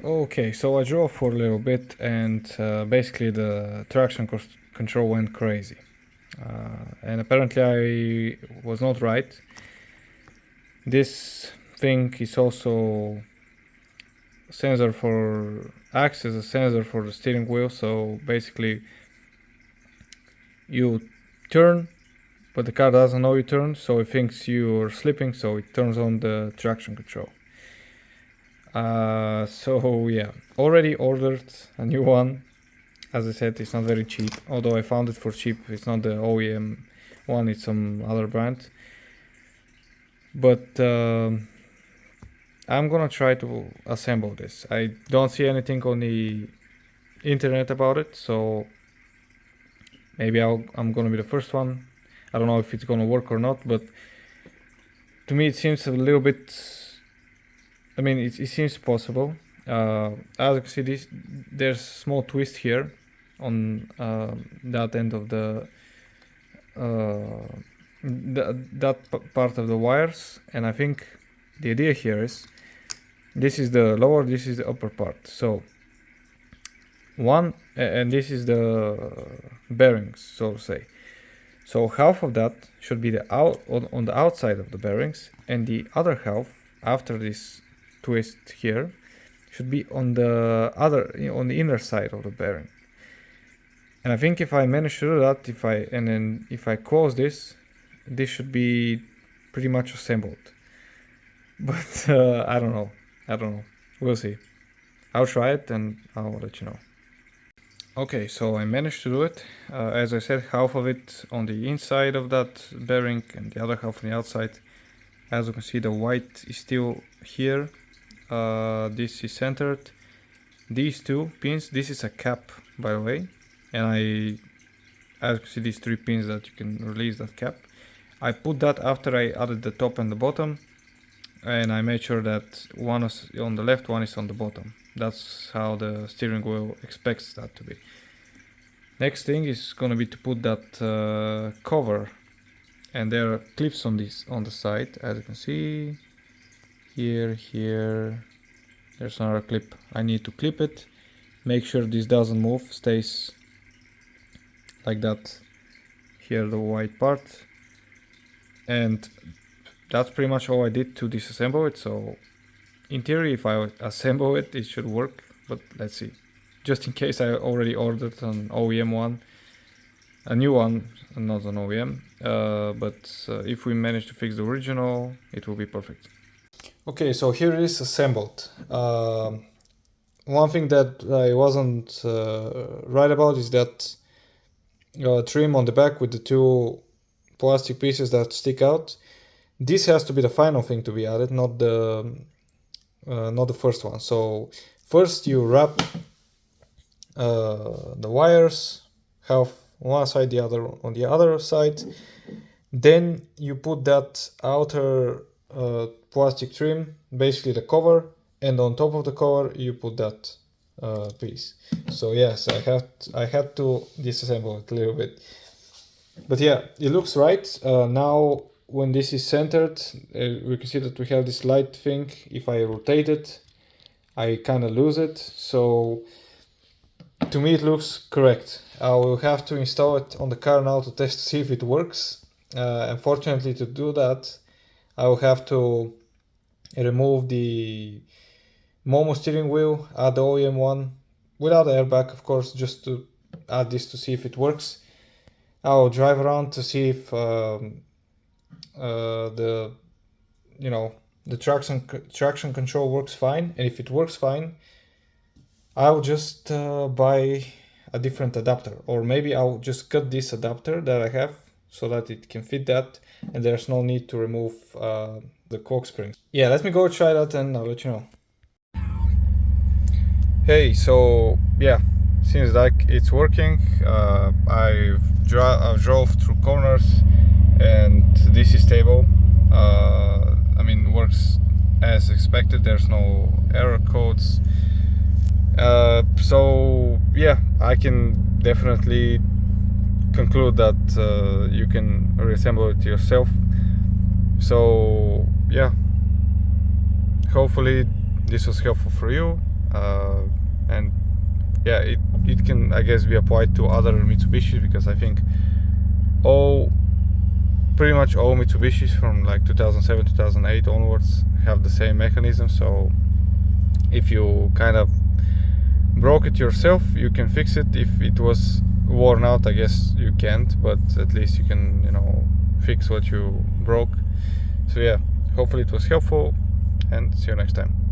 Okay, so I drove for a little bit and basically the traction control went crazy. And apparently I was not right. This thing is also sensor for acts as a sensor for the steering wheel, so basically you turn but the car doesn't know you turn, so it thinks you're slipping, so it turns on the traction control. So yeah, already ordered a new one. As I said, it's not very cheap, although I found it for cheap. It's not the OEM one, it's some other brand. But I'm gonna try to assemble this. I don't see anything on the internet about it, so maybe I'm gonna be the first one. I don't know if it's gonna work or not, but to me it seems a little bit, I mean, it seems possible. As you can see, there's a small twist here on that end of the part of the wires, and I think the idea here is this is the lower, this is the upper part. So one, and this is the bearings, so to say. So half of that should be the on the outside of the bearings, and the other half after this twist here should be on the on the inner side of the bearing. And I think if I manage to do that, if I close this should be pretty much assembled. But I don't know. We'll see. I'll try it and I'll let you know. Okay, so I managed to do it. As I said, half of it on the inside of that bearing and the other half on the outside. As you can see, the white is still here. This is centered. These two pins, this is a cap, by the way. And as you can see, these 3 pins that you can release that cap. I put that after I added the top and the bottom. And I made sure that one is on the left, one is on the bottom. That's how the steering wheel expects that to be. Next thing is gonna be to put that cover, and there are clips on the side, as you can see. Here, there's another clip. I need to clip it, make sure this doesn't move, stays like that. Here the white part, and that's pretty much all I did to disassemble it. So in theory, if I assemble it, it should work, but let's see. Just in case, I already ordered an OEM one, a new one, not an OEM, but if we manage to fix the original, it will be perfect. Okay, so here it is assembled. One thing that I wasn't right about is that trim on the back with the 2 plastic pieces that stick out. This has to be the final thing to be added, not the first one. So first you wrap the wires, half on one side, the other on the other side. Then you put that outer plastic trim, basically the cover, and on top of the cover you put that piece. So yes, I had to disassemble it a little bit, but yeah, it looks right. Now when this is centered, we can see that we have this light thing. If I rotate it, I kind of lose it. So to me it looks correct. I will have to install it on the car now to test to see if it works. Unfortunately, to do that, I will have to remove the momo steering wheel, add the OEM one, without the airbag, of course, just to add this to see if it works. I'll drive around to see if the traction control works fine, and if it works fine, I'll just buy a different adapter, or maybe I'll just cut this adapter that I have so that it can fit that, and there's no need to remove the clock springs. Yeah, let me go try that and I'll let you know. Hey, so yeah, seems like it's working. I've drove through corners and this is stable. I mean, works as expected. There's no error codes. So yeah, I can definitely conclude that you can reassemble it yourself. So yeah, hopefully this was helpful for you. and yeah, it can, I guess, be applied to other Mitsubishis, because I think pretty much all Mitsubishis from like 2007, 2008 onwards have the same mechanism. So if you kind of broke it yourself, you can fix it. If it was worn out, I guess you can't, but at least you can, you know, fix what you broke. So yeah, hopefully it was helpful, and see you next time.